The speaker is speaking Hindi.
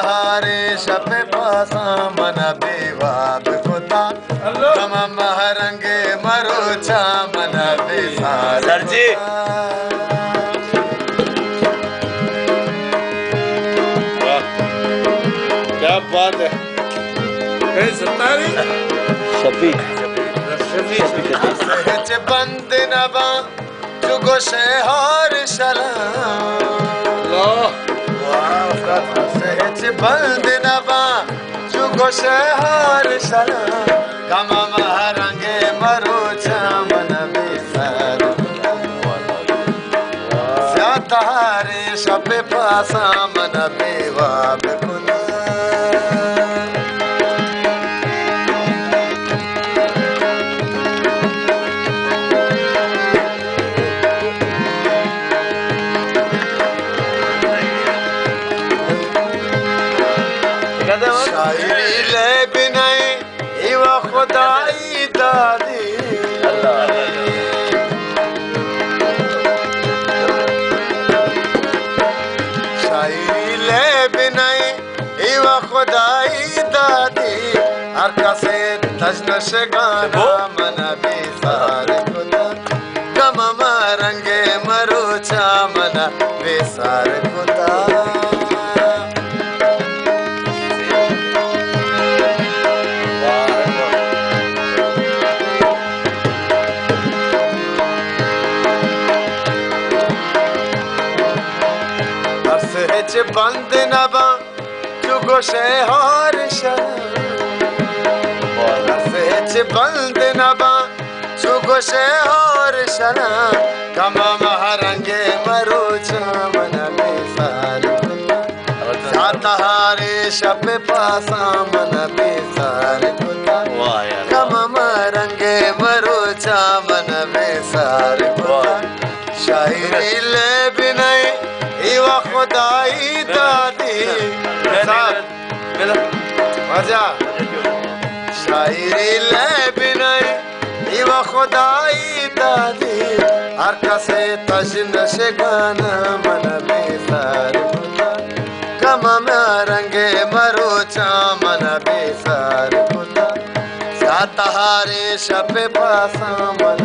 हारे शपे पासा मन बेवाब खुदा तम महरंगे मरोचा मन बेसार सर जी क्या बात है। शफी सहज बंद नबा जुगो शहर सलाम सहज बंद नबा जुगो शहर सलाम गम महरंगे मरोचा मन बेसार तारे शपे पासा मन बेवाब खुदा शायरी ले बिनाई इवा खुदाई दादी शायरी ले बिनाई इवा खुदाई दादी हर कसे तजनश गाना मन बेसार खुदा गम मरंगे मरोचा मन बेसार खुदा सहज बंद नबा जुगो शहर सहज बंद नबा जुगो शहर शना गम महरंगे मरोचा मन बेसार सातहारे शपे पासा मन बेसार गम महरंगे मरोचा मन बेसार शायरी ले बिनाई इवा खुदाई दादी मजा शायरी ले बिनाई इवा खुदाई दादी हर कसे तजनश गाना मन बेसार खुदा गम मरंगे मरोचा मन बेसार खुदा सातहारे शपे पासा मन